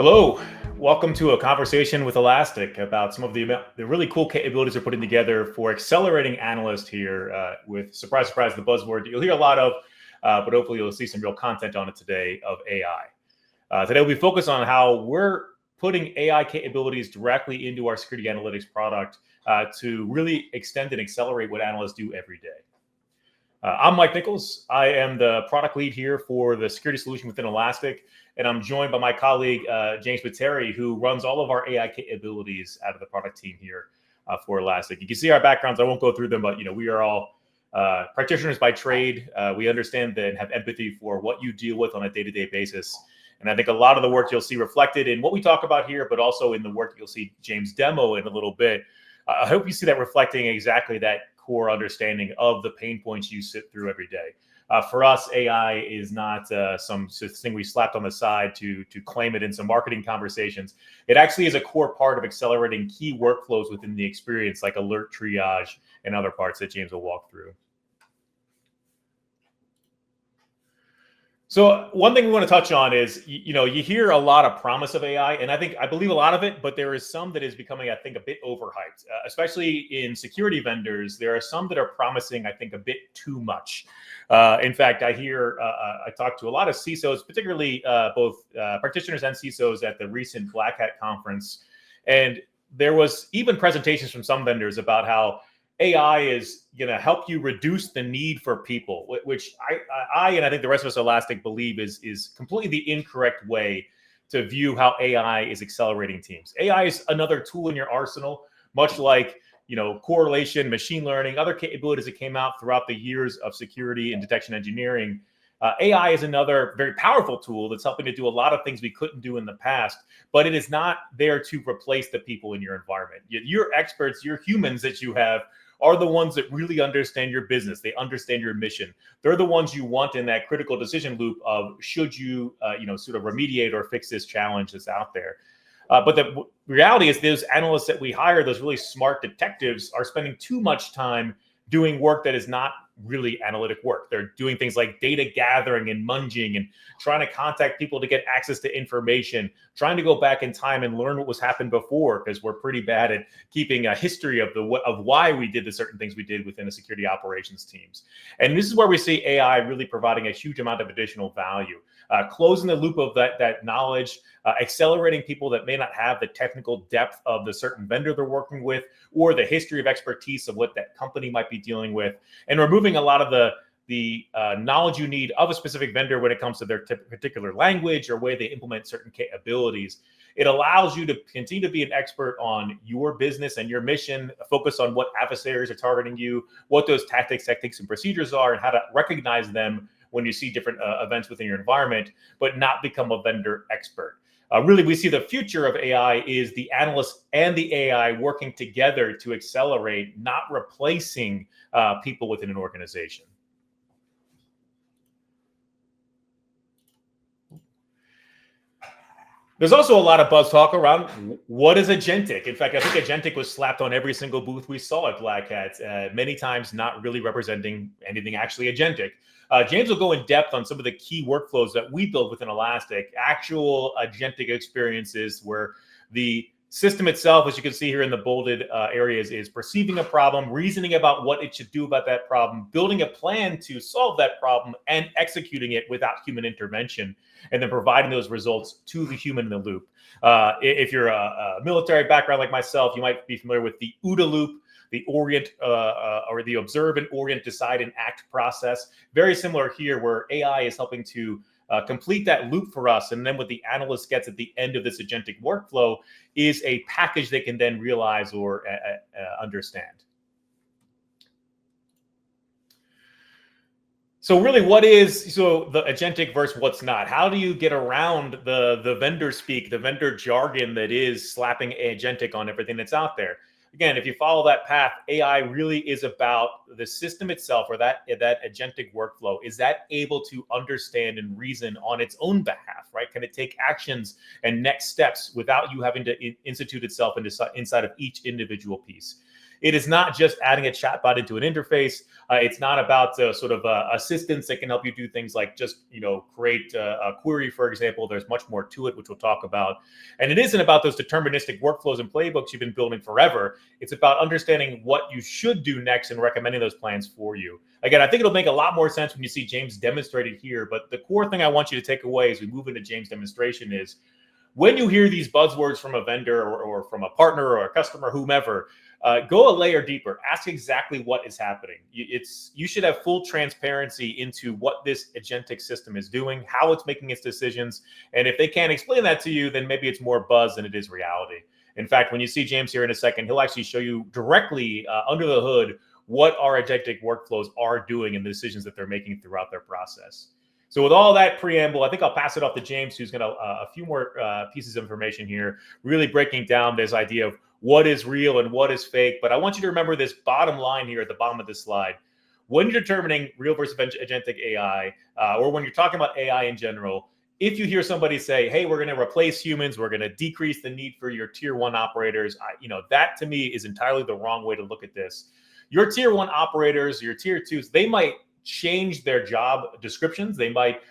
Hello, welcome to a conversation with Elastic about some of the really cool capabilities we're putting together for accelerating analysts here with, surprise, surprise, the buzzword you'll hear a lot of, but hopefully you'll see some real content on it today of AI. Today we'll be focused on how we're putting AI capabilities directly into our security analytics product to really extend and accelerate what analysts do every day. I'm Mike Nichols. I am the product lead here for the security solution within Elastic, and I'm joined by my colleague, James Pateri, who runs all of our AI capabilities out of the product team here for Elastic. You can see our backgrounds. I won't go through them, but we are all practitioners by trade. We understand and have empathy for what you deal with on a day-to-day basis. And I think a lot of the work you'll see reflected in what we talk about here, but also in the work you'll see James demo in a little bit. I hope you see that reflecting exactly that core understanding of the pain points you sit through every day. For us, AI is not some thing we slapped on the side to claim it in some marketing conversations. It actually is a core part of accelerating key workflows within the experience, like alert triage and other parts that James will walk through. So one thing we want to touch on is, you hear a lot of promise of AI, and I believe a lot of it, but there is some that is becoming, I think, a bit overhyped, especially in security vendors. There are some that are promising, I think, a bit too much. In fact, I talked to a lot of CISOs, particularly both practitioners and CISOs at the recent Black Hat conference. And there was even presentations from some vendors about how AI is going to help you reduce the need for people, which I and I think the rest of us at Elastic believe is completely the incorrect way to view how AI is accelerating teams. AI is another tool in your arsenal, much like correlation, machine learning, other capabilities that came out throughout the years of security and detection engineering. AI is another very powerful tool that's helping to do a lot of things we couldn't do in the past, but it is not there to replace the people in your environment. Your experts, your humans that you have are the ones that really understand your business. They understand your mission. They're the ones you want in that critical decision loop of should you, sort of remediate or fix this challenge that's out there. But the reality is those analysts that we hire, those really smart detectives, are spending too much time doing work that is not really analytic work. They're doing things like data gathering and munging and trying to contact people to get access to information, trying to go back in time and learn what was happened before, because we're pretty bad at keeping a history of why we did the certain things we did within the security operations teams. And this is where we see AI really providing a huge amount of additional value, closing the loop of that knowledge, accelerating people that may not have the technical depth of the certain vendor they're working with or the history of expertise of what that company might be dealing with, and removing a lot of the knowledge you need of a specific vendor when it comes to their particular language or way they implement certain capabilities. It allows you to continue to be an expert on your business and your mission, focus on what adversaries are targeting you, what those tactics, techniques, and procedures are, and how to recognize them when you see different events within your environment, but not become a vendor expert. Really, we see the future of AI is the analysts and the AI working together to accelerate, not replacing people within an organization. There's also a lot of buzz talk around what is agentic. In fact, I think agentic was slapped on every single booth we saw at Black Hat, many times not really representing anything actually agentic. James will go in depth on some of the key workflows that we build within Elastic, actual agentic experiences where the system itself, as you can see here in the bolded areas, is perceiving a problem, reasoning about what it should do about that problem, building a plan to solve that problem, and executing it without human intervention, and then providing those results to the human in the loop. If you're a military background like myself, you might be familiar with the OODA loop, the orient or the observe and orient, decide, and act process. Very similar here, where AI is helping to complete that loop for us. And then what the analyst gets at the end of this agentic workflow is a package they can then realize or understand. So really, the agentic versus what's not? How do you get around the vendor speak, the vendor jargon that is slapping agentic on everything that's out there? again, if you follow that path, AI really is about the system itself, or that agentic workflow. Is that able to understand and reason on its own behalf, right? Can it take actions and next steps without you having to institute itself inside of each individual piece? It is not just adding a chatbot into an interface. It's not about sort of assistance that can help you do things like just, create a query, for example. There's much more to it, which we'll talk about. And it isn't about those deterministic workflows and playbooks you've been building forever. It's about understanding what you should do next and recommending those plans for you. Again, I think it'll make a lot more sense when you see James demonstrated here. But the core thing I want you to take away as we move into James' demonstration is, when you hear these buzzwords from a vendor or from a partner or a customer, whomever, go a layer deeper. Ask exactly what is happening. You should have full transparency into what this agentic system is doing, how it's making its decisions. And if they can't explain that to you, then maybe it's more buzz than it is reality. In fact, when you see James here in a second, he'll actually show you directly under the hood what our agentic workflows are doing and the decisions that they're making throughout their process. So with all that preamble, I think I'll pass it off to James, who's going to a few more pieces of information here, really breaking down this idea of what is real and what is fake. But I want you to remember this bottom line here at the bottom of this slide. When you're determining real versus agentic AI, or when you're talking about AI in general, if you hear somebody say, hey, we're going to replace humans, we're going to decrease the need for your tier one operators, that to me is entirely the wrong way to look at this. Your tier one operators, your tier twos, they might change their job descriptions. They might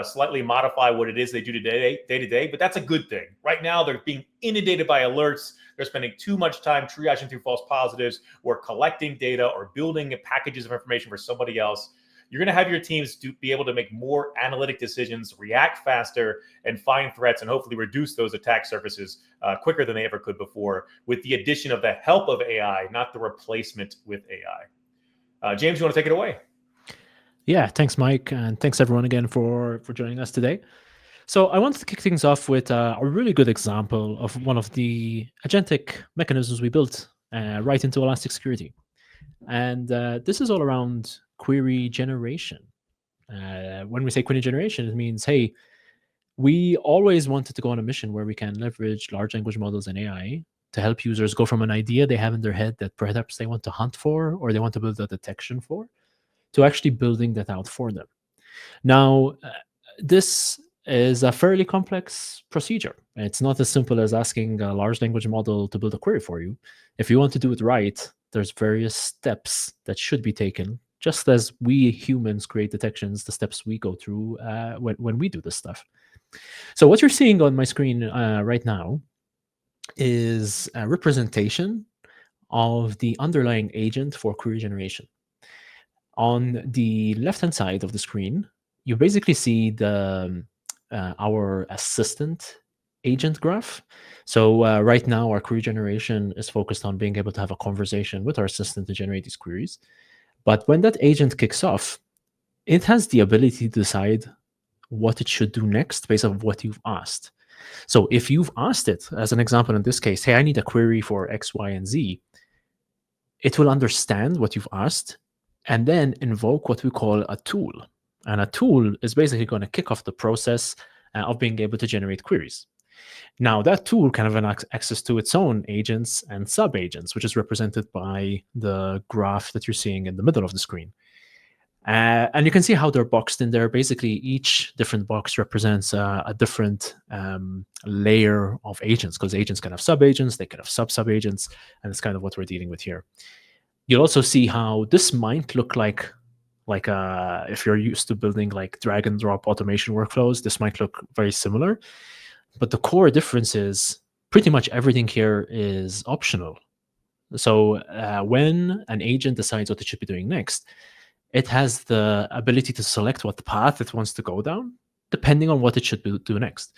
slightly modify what it is they do day to day, but that's a good thing. Right now, they're being inundated by alerts. They're spending too much time triaging through false positives or collecting data or building packages of information for somebody else. You're going to have your teams be able to make more analytic decisions, react faster, and find threats, and hopefully reduce those attack surfaces quicker than they ever could before, with the addition of the help of AI, not the replacement with AI. James, you want to take it away? Yeah, thanks, Mike, and thanks everyone again for joining us today. So I wanted to kick things off with a really good example of one of the agentic mechanisms we built right into Elastic Security. And this is all around query generation. When we say query generation, it means, hey, we always wanted to go on a mission where we can leverage large language models and AI to help users go from an idea they have in their head that perhaps they want to hunt for or they want to build a detection for, to actually building that out for them. Now, this is a fairly complex procedure. It's not as simple as asking a large language model to build a query for you. If you want to do it right, there's various steps that should be taken, just as we humans create detections, the steps we go through when we do this stuff. So what you're seeing on my screen right now is a representation of the underlying agent for query generation. On the left-hand side of the screen, you basically see the our assistant agent graph. So right now, our query generation is focused on being able to have a conversation with our assistant to generate these queries. But when that agent kicks off, it has the ability to decide what it should do next based on what you've asked. So if you've asked it, as an example in this case, hey, I need a query for X, Y, and Z, it will understand what you've asked and then invoke what we call a tool. And a tool is basically going to kick off the process of being able to generate queries. Now, that tool can have access to its own agents and sub-agents, which is represented by the graph that you're seeing in the middle of the screen. And you can see how they're boxed in there. Basically, each different box represents a different layer of agents, because agents can have sub-agents, they can have sub-sub-agents, and it's kind of what we're dealing with here. You'll also see how this might look like if you're used to building like drag and drop automation workflows, this might look very similar. But the core difference is pretty much everything here is optional. So when an agent decides what it should be doing next, it has the ability to select what path it wants to go down, depending on what it should do next.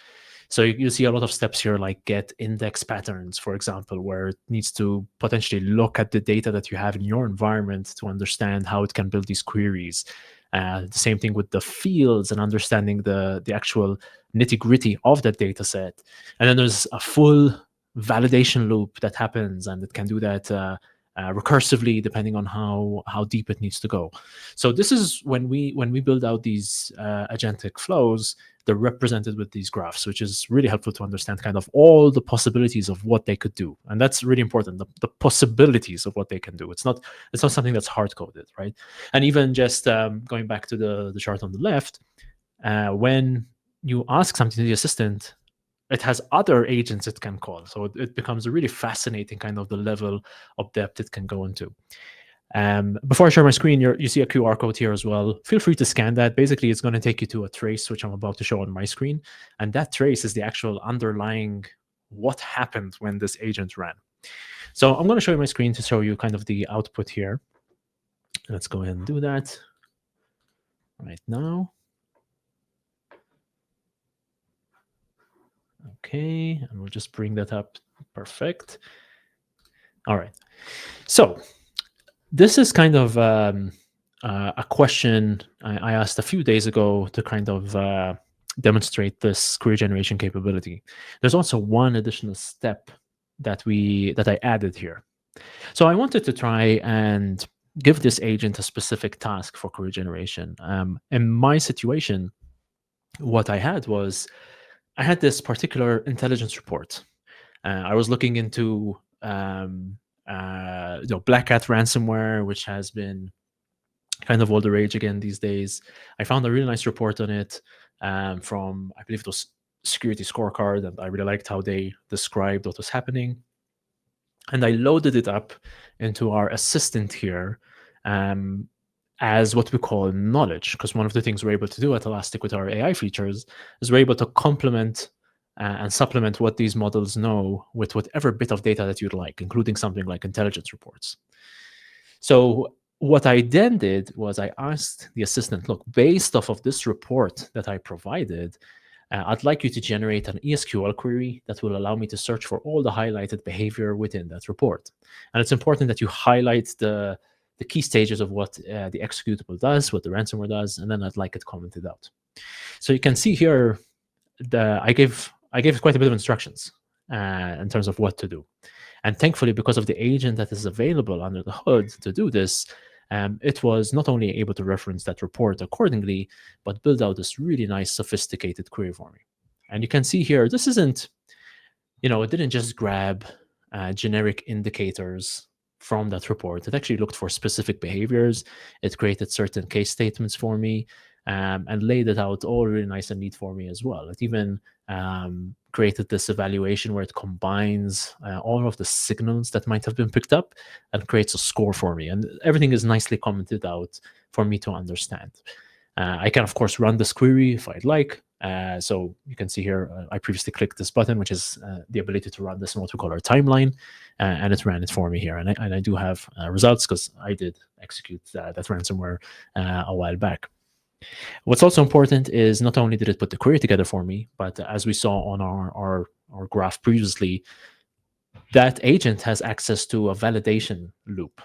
So you see a lot of steps here, like get index patterns, for example, where it needs to potentially look at the data that you have in your environment to understand how it can build these queries. The same thing with the fields and understanding the actual nitty-gritty of that data set. And then there's a full validation loop that happens, and it can do that recursively depending on how deep it needs to go. So this is when we build out these agentic flows, they're represented with these graphs, which is really helpful to understand kind of all the possibilities of what they could do. And that's really important, the possibilities of what they can do. It's not something that's hard-coded, right? And even just going back to the chart on the left, when you ask something to the assistant, it has other agents it can call. So it becomes a really fascinating kind of the level of depth it can go into. Before I share my screen, you see a QR code here as well. Feel free to scan that. Basically, it's going to take you to a trace, which I'm about to show on my screen. And that trace is the actual underlying what happened when this agent ran. So I'm going to show you my screen to show you kind of the output here. Let's go ahead and do that right now. Okay, and we'll just bring that up. Perfect. All right. So this is kind of a question I asked a few days ago to kind of demonstrate this query generation capability. There's also one additional step that I added here. So I wanted to try and give this agent a specific task for query generation. In my situation, what I had was I had this particular intelligence report. I was looking into Black Hat ransomware, which has been kind of all the rage again these days. I found a really nice report on it from, I believe it was Security Scorecard, and I really liked how they described what was happening. And I loaded it up into our assistant here as what we call knowledge, because one of the things we're able to do at Elastic with our AI features is we're able to complement and supplement what these models know with whatever bit of data that you'd like, including something like intelligence reports. So what I then did was I asked the assistant, look, based off of this report that I provided, I'd like you to generate an ESQL query that will allow me to search for all the highlighted behavior within that report. And it's important that you highlight the key stages of what the executable does, what the ransomware does, and then I'd like it commented out. So you can see here I gave quite a bit of instructions in terms of what to do. And thankfully, because of the agent that is available under the hood to do this, it was not only able to reference that report accordingly, but build out this really nice, sophisticated query for me. And you can see here, this isn't, it didn't just grab generic indicators from that report. It actually looked for specific behaviors. It created certain case statements for me and laid it out all really nice and neat for me as well. It even created this evaluation where it combines all of the signals that might have been picked up and creates a score for me. And everything is nicely commented out for me to understand. I can, of course, run this query if I'd like. So you can see here, I previously clicked this button, which is the ability to run this in what we call our timeline, and it ran it for me here. And I do have results because I did execute that ransomware a while back. What's also important is not only did it put the query together for me, but as we saw on our graph previously, that agent has access to a validation loop.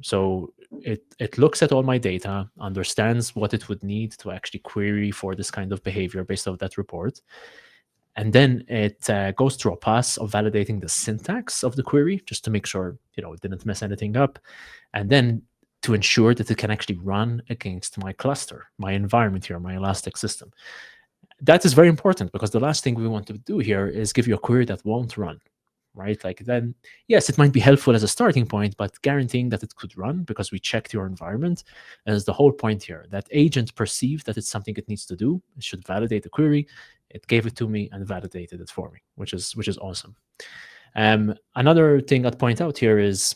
So it looks at all my data, understands what it would need to actually query for this kind of behavior based off that report. And then it goes through a pass of validating the syntax of the query just to make sure it didn't mess anything up. And then to ensure that it can actually run against my cluster, my environment here, my Elastic system. That is very important because the last thing we want to do here is give you a query that won't run, right? Like then, yes, it might be helpful as a starting point, but guaranteeing that it could run because we checked your environment is the whole point here. That agent perceived that it's something it needs to do. It should validate the query. It gave it to me and validated it for me, which is awesome. Another thing I'd point out here is,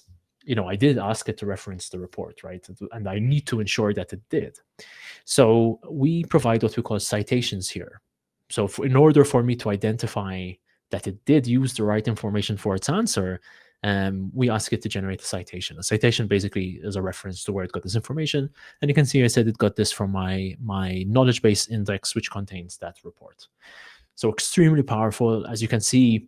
I did ask it to reference the report, right? And I need to ensure that it did. So we provide what we call citations here. So in order for me to identify that it did use the right information for its answer, we ask it to generate a citation. A citation basically is a reference to where it got this information. And you can see I said it got this from my knowledge base index, which contains that report. So extremely powerful. As you can see,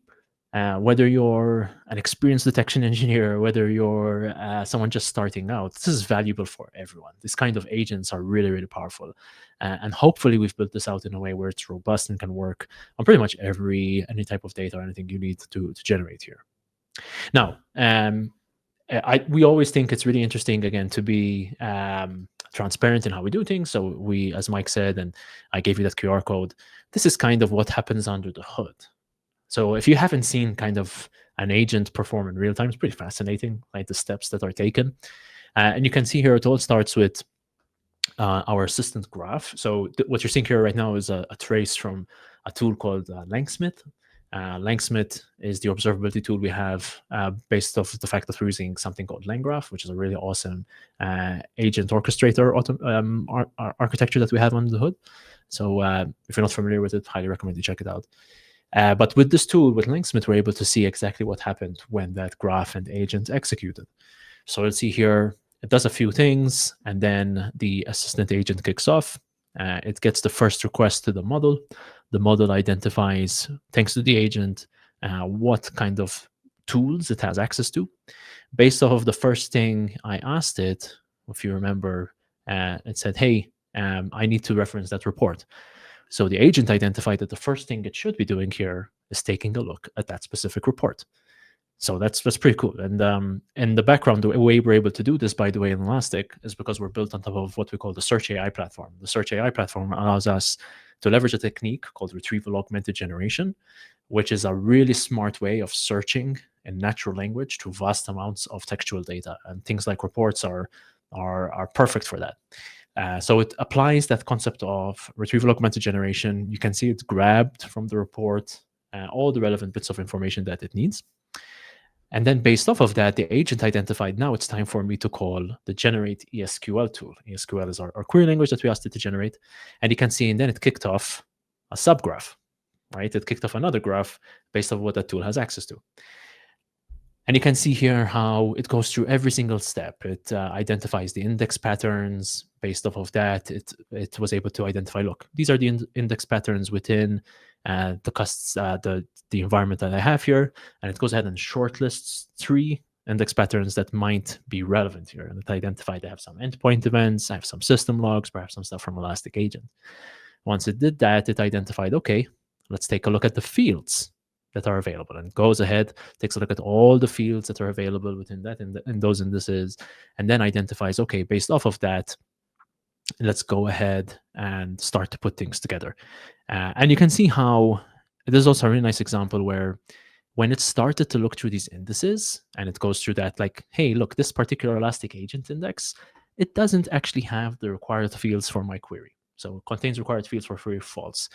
whether you're an experienced detection engineer, whether you're someone just starting out, this is valuable for everyone. These kind of agents are really, really powerful. And hopefully we've built this out in a way where it's robust and can work on pretty much any type of data or anything you need to generate here. Now, we always think it's really interesting, again, to be transparent in how we do things. So we, as Mike said, and I gave you that QR code, this is kind of what happens under the hood. So if you haven't seen kind of an agent perform in real time, it's pretty fascinating, like the steps that are taken. And you can see here it all starts with our assistant graph. So what you're seeing here right now is a trace from a tool called Langsmith. Langsmith is the observability tool we have based off the fact that we're using something called LangGraph, which is a really awesome agent orchestrator architecture that we have under the hood. So if you're not familiar with it, highly recommend you check it out. But with this tool, with Langsmith, we're able to see exactly what happened when that graph and agent executed. So let's see here, it does a few things, and then the assistant agent kicks off. It gets the first request to the model. The model identifies, thanks to the agent, what kind of tools it has access to. Based off of the first thing I asked it, if you remember, it said, hey, I need to reference that report. So the agent identified that the first thing it should be doing here is taking a look at that specific report. So that's pretty cool. And in the background, the way we're able to do this, by the way, in Elastic, is because we're built on top of what we call the Search AI platform. The Search AI platform allows us to leverage a technique called retrieval augmented generation, which is a really smart way of searching in natural language to vast amounts of textual data. And things like reports are perfect for that. So it applies that concept of retrieval augmented generation. You can see it's grabbed from the report all the relevant bits of information that it needs. And then based off of that, the agent identified, now it's time for me to call the generate ESQL tool. ESQL is our query language that we asked it to generate. And you can see, and then it kicked off a subgraph, right? It kicked off another graph based on what that tool has access to. And you can see here how it goes through every single step. It identifies the index patterns. Based off of that, it was able to identify, look, these are the index patterns within the environment that I have here. And it goes ahead and shortlists 3 index patterns that might be relevant here. And it identified I have some endpoint events, I have some system logs, perhaps some stuff from Elastic Agent. Once it did that, it identified, okay, let's take a look at the fields that are available, and goes ahead, takes a look at all the fields that are available within that in those indices, and then identifies, okay, based off of that, let's go ahead and start to put things together. And you can see how there's also a really nice example where when it started to look through these indices and it goes through that, like, hey, look, this particular Elastic Agent index, it doesn't actually have the required fields for my query. So it contains required fields for query false.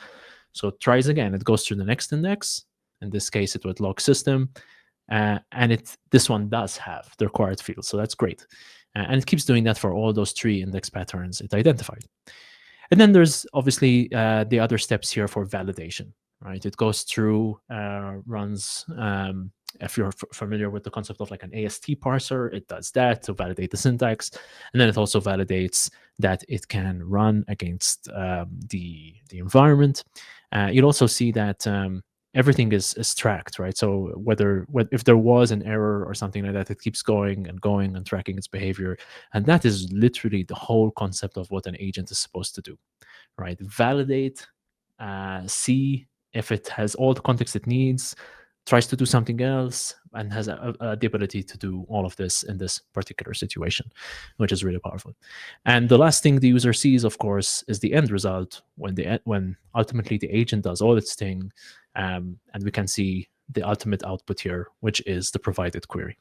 So it tries again, it goes through the next index. In this case, it would log system, and this one does have the required fields, so that's great. And it keeps doing that for all those 3 index patterns it identified. And then there's obviously the other steps here for validation, right? It goes through, runs, if you're familiar with the concept of like an AST parser, it does that to validate the syntax. And then it also validates that it can run against the environment. You'll also see that everything is tracked, right? So if there was an error or something like that, it keeps going and tracking its behavior. And that is literally the whole concept of what an agent is supposed to do, right? Validate, see if it has all the context it needs, tries to do something else, and has the ability to do all of this in this particular situation, which is really powerful. And the last thing the user sees, of course, is the end result when ultimately the agent does all its thing, and we can see the ultimate output here, which is the provided query.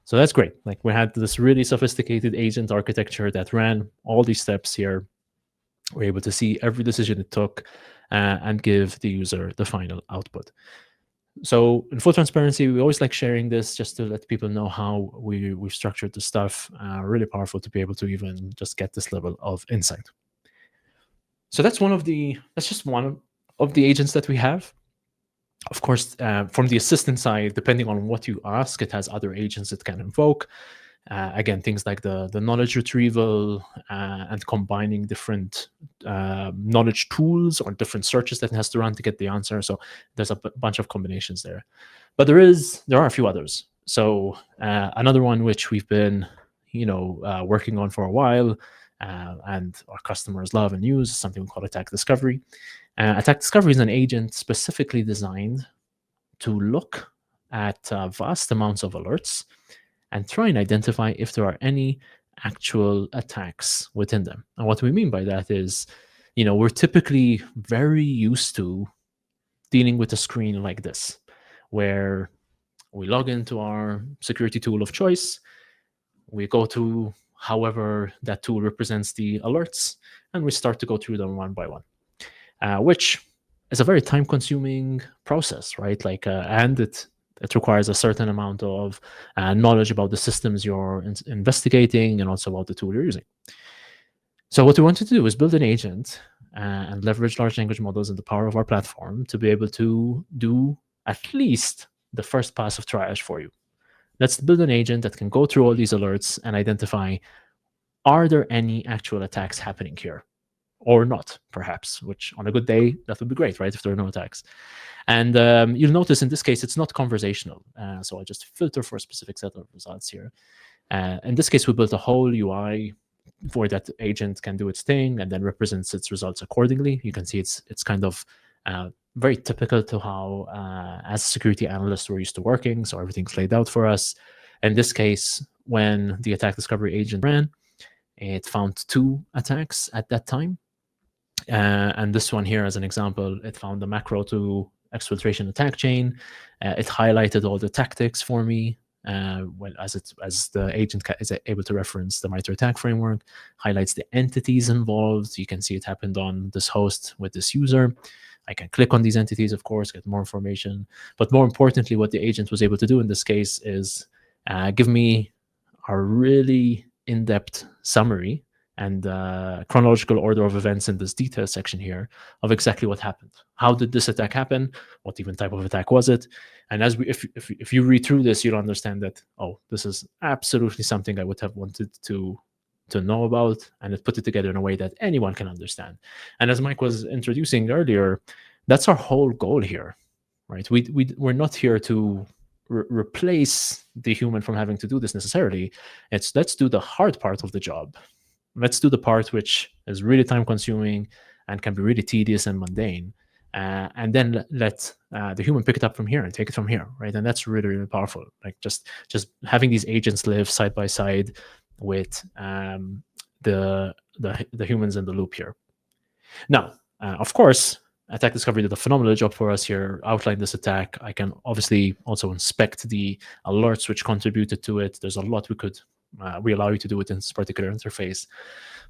So that's great. Like, we had this really sophisticated agent architecture that ran all these steps here. We're able to see every decision it took and give the user the final output. So in full transparency, we always like sharing this just to let people know how we've structured the stuff. Really powerful to be able to even just get this level of insight. So that's just one of the agents that we have. Of course, from the assistant side, depending on what you ask, it has other agents it can invoke. Again, things like the knowledge retrieval and combining different knowledge tools or different searches that it has to run to get the answer. So there's a bunch of combinations there. But there are a few others. So another one which we've been working on for a while and our customers love and use is something we call Attack Discovery. Attack Discovery is an agent specifically designed to look at vast amounts of alerts and try and identify if there are any actual attacks within them. And what we mean by that is we're typically very used to dealing with a screen like this, where we log into our security tool of choice, we go to however that tool represents the alerts, and we start to go through them one by one, which is a very time-consuming process, right? And it requires a certain amount of knowledge about the systems you're investigating and also about the tool you're using. So what we wanted to do is build an agent and leverage large language models and the power of our platform to be able to do at least the first pass of triage for you. Let's build an agent that can go through all these alerts and identify, are there any actual attacks happening here or not, perhaps, which on a good day, that would be great, right, if there are no attacks. And you'll notice in this case, it's not conversational. So I just filter for a specific set of results here. In this case, we built a whole UI for that agent can do its thing and then represents its results accordingly. You can see it's kind of very typical to how, as a security analyst, we're used to working. So everything's laid out for us. In this case, when the attack discovery agent ran, it found 2 attacks at that time. And this one here, as an example, it found the macro to exfiltration attack chain. It highlighted all the tactics for me. As the agent is able to reference the MITRE ATT&CK framework, highlights the entities involved. You can see it happened on this host with this user. I can click on these entities, of course, get more information. But more importantly, what the agent was able to do in this case is give me a really in-depth summary and chronological order of events in this detail section here of exactly what happened. How did this attack happen? What even type of attack was it? And if you read through this, you'll understand that, oh, this is absolutely something I would have wanted to know about, and it put it together in a way that anyone can understand. And as Mike was introducing earlier, that's our whole goal here, right? We're not here to replace the human from having to do this necessarily. It's let's do the hard part of the job. Let's do the part which is really time consuming and can be really tedious and mundane. And then let the human pick it up from here and take it from here, right? And that's really, really powerful. Like just having these agents live side by side with the humans in the loop here. Now, of course, attack discovery did a phenomenal job for us here, outlined this attack. I can obviously also inspect the alerts which contributed to it. There's a lot we allow you to do within this particular interface.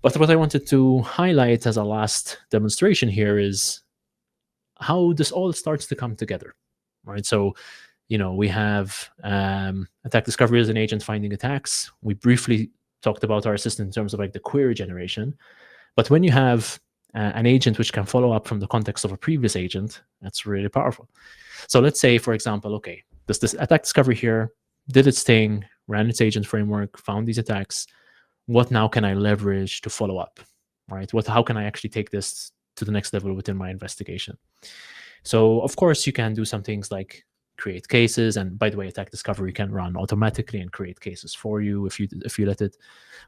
But what I wanted to highlight as a last demonstration here is how this all starts to come together, right? So, we have attack discovery as an agent finding attacks. We briefly talked about our assistant in terms of like the query generation. But when you have an agent which can follow up from the context of a previous agent, that's really powerful. So let's say, for example, okay, this attack discovery here did its thing, ran its agent framework, found these attacks. What now can I leverage to follow up, right? How can I actually take this to the next level within my investigation? So of course you can do some things like create cases, and by the way, attack discovery can run automatically and create cases for you if you let it.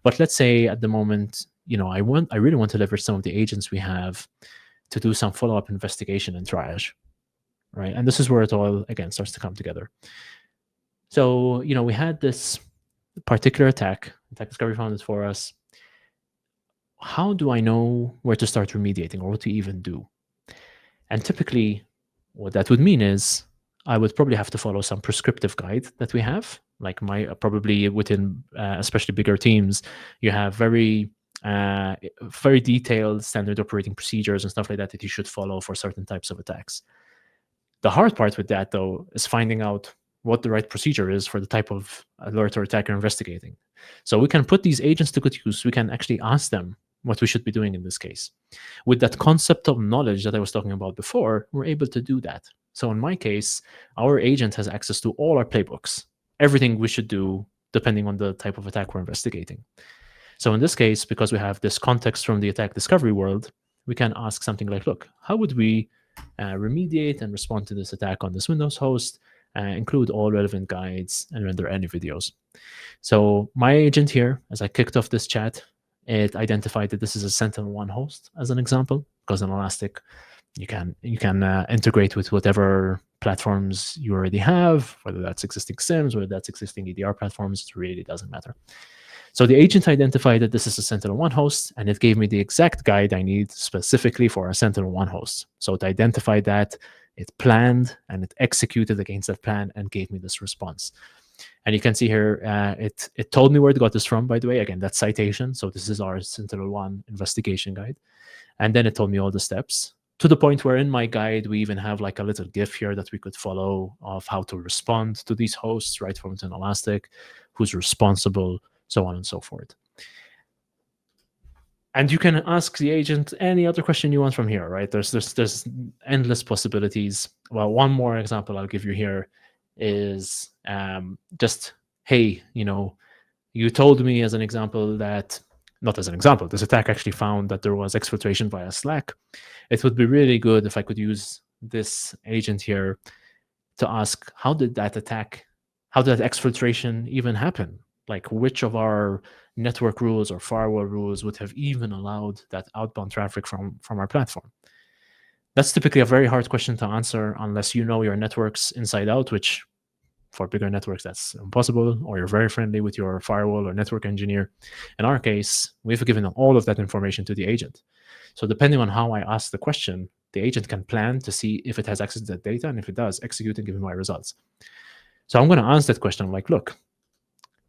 But let's say at the moment, I really want to leverage some of the agents we have to do some follow-up investigation and triage, right? And this is where it all again starts to come together. So we had this particular attack discovery found it for us. How do I know where to start remediating or what to even do? And typically what that would mean is I would probably have to follow some prescriptive guide that we have, like probably within especially bigger teams, you have very detailed standard operating procedures and stuff like that you should follow for certain types of attacks. The hard part with that, though, is finding out what the right procedure is for the type of alert or attack you're investigating. So we can put these agents to good use. We can actually ask them what we should be doing in this case. With that concept of knowledge that I was talking about before, we're able to do that. So in my case, our agent has access to all our playbooks, everything we should do depending on the type of attack we're investigating. So in this case, because we have this context from the attack discovery world, we can ask something like, look, how would we remediate and respond to this attack on this Windows host, include all relevant guides, and render any videos. So my agent here, as I kicked off this chat, it identified that this is a Sentinel-1 host as an example, because in Elastic, you can integrate with whatever platforms you already have, whether that's existing SIEMs, whether that's existing EDR platforms, it really doesn't matter. So the agent identified that this is a Sentinel-1 host, and it gave me the exact guide I need specifically for a Sentinel-1 host. So it identified that, it planned, and it executed against that plan and gave me this response. And you can see here, it told me where it got this from, by the way. Again, that's citation. So this is our Sentinel-1 investigation guide. And then it told me all the steps, to the point where in my guide, we even have like a little GIF here that we could follow of how to respond to these hosts, right from an Elastic, who's responsible, so on and so forth. And you can ask the agent any other question you want from here, right? There's endless possibilities. Well, one more example I'll give you here is just, hey, you told me as an example that, not as an example, this attack actually found that there was exfiltration via Slack. It would be really good if I could use this agent here to ask, how did that exfiltration even happen? Like, which of our network rules or firewall rules would have even allowed that outbound traffic from our platform? That's typically a very hard question to answer unless you know your networks inside out, which for bigger networks, that's impossible, or you're very friendly with your firewall or network engineer. In our case, we've given all of that information to the agent. So depending on how I ask the question, the agent can plan to see if it has access to that data, and if it does, execute and give me my results. So I'm going to ask that question. I'm like, look,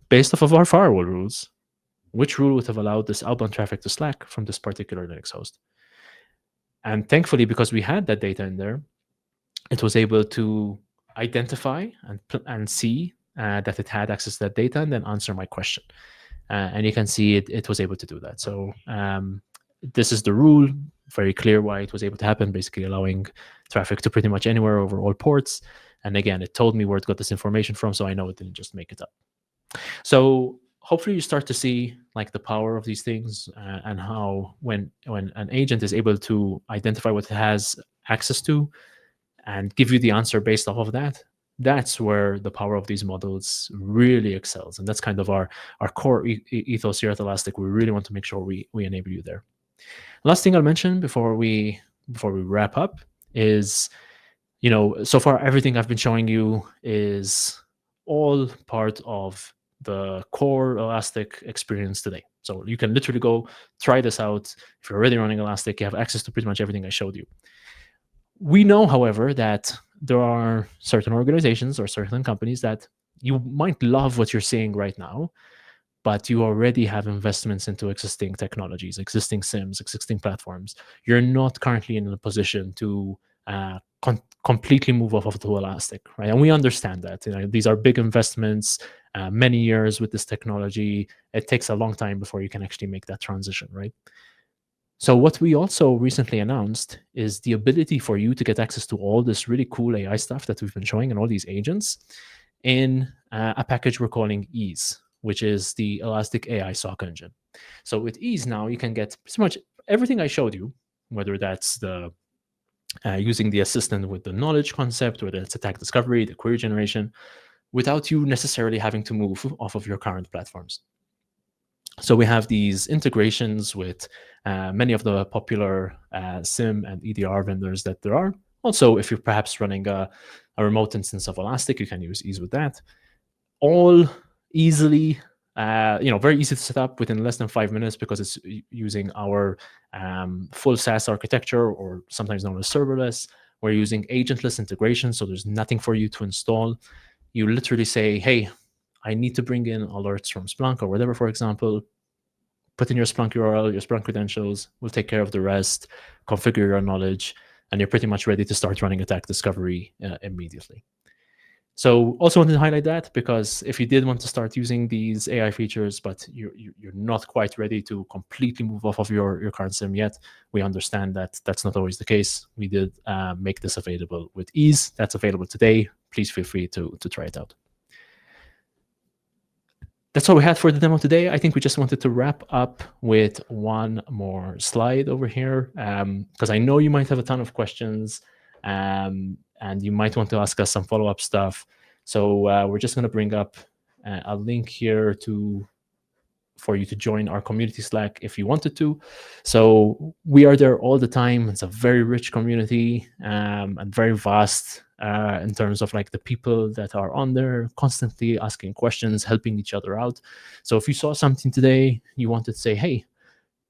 based off of our firewall rules, which rule would have allowed this outbound traffic to Slack from this particular Linux host? And thankfully, because we had that data in there, it was able to identify and see that it had access to that data, and then answer my question. And you can see it was able to do that. So this is the rule, very clear why it was able to happen, basically allowing traffic to pretty much anywhere over all ports. And again, it told me where it got this information from, so I know it didn't just make it up. So hopefully you start to see like the power of these things, and how when an agent is able to identify what it has access to and give you the answer based off of that, that's where the power of these models really excels. And that's kind of our core ethos here at Elastic. We really want to make sure we enable you there. Last thing I'll mention before we wrap up is, so far everything I've been showing you is all part of the core Elastic experience today. So you can literally go try this out. If you're already running Elastic, you have access to pretty much everything I showed you. We know, however, that there are certain organizations or certain companies that you might love what you're seeing right now, but you already have investments into existing technologies, existing SIEMs, existing platforms. You're not currently in a position to completely move off of the Elastic, right? And we understand that. These are big investments, many years with this technology. It takes a long time before you can actually make that transition, right? So what we also recently announced is the ability for you to get access to all this really cool AI stuff that we've been showing and all these agents in a package we're calling Ease, which is the Elastic AI SOC engine. So with Ease now, you can get pretty much everything I showed you, whether that's the using the assistant with the knowledge concept, whether it's attack discovery, the query generation, without you necessarily having to move off of your current platforms. So we have these integrations with many of the popular SIEM and EDR vendors that there are. Also, if you're perhaps running a remote instance of Elastic, you can use Ease with that. All easily, very easy to set up within less than 5 minutes, because it's using our full SaaS architecture, or sometimes known as serverless. We're using agentless integration, so there's nothing for you to install. You literally say, hey, I need to bring in alerts from Splunk or whatever, for example. Put in your Splunk URL, your Splunk credentials. We'll take care of the rest, configure your knowledge, and you're pretty much ready to start running attack discovery immediately. So also wanted to highlight that, because if you did want to start using these AI features, but you're not quite ready to completely move off of your current SIEM yet, we understand that that's not always the case. We did make this available with Ease. That's available today. Please feel free to try it out. That's all we had for the demo today. I think we just wanted to wrap up with one more slide over here, because I know you might have a ton of questions, and you might want to ask us some follow-up stuff. So we're just going to bring up a link here to for you to join our community Slack if you wanted to. So we are there all the time. It's a very rich community and very vast in terms of like the people that are on there, constantly asking questions, helping each other out. So if you saw something today, you wanted to say, hey,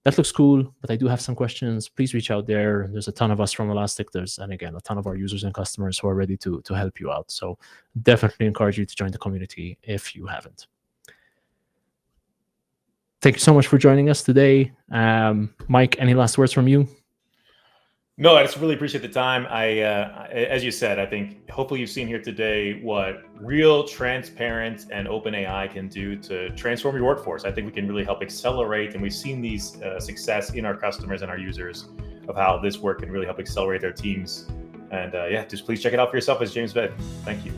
that looks cool, but I do have some questions, please reach out there. There's a ton of us from Elastic. And again, a ton of our users and customers who are ready to help you out. So definitely encourage you to join the community if you haven't. Thank you so much for joining us today. Mike, any last words from you? No, I just really appreciate the time. As you said, I think hopefully you've seen here today what real, transparent, and open AI can do to transform your workforce. I think we can really help accelerate, and we've seen these success in our customers and our users of how this work can really help accelerate their teams. And yeah, just please check it out for yourself, as James said. Thank you.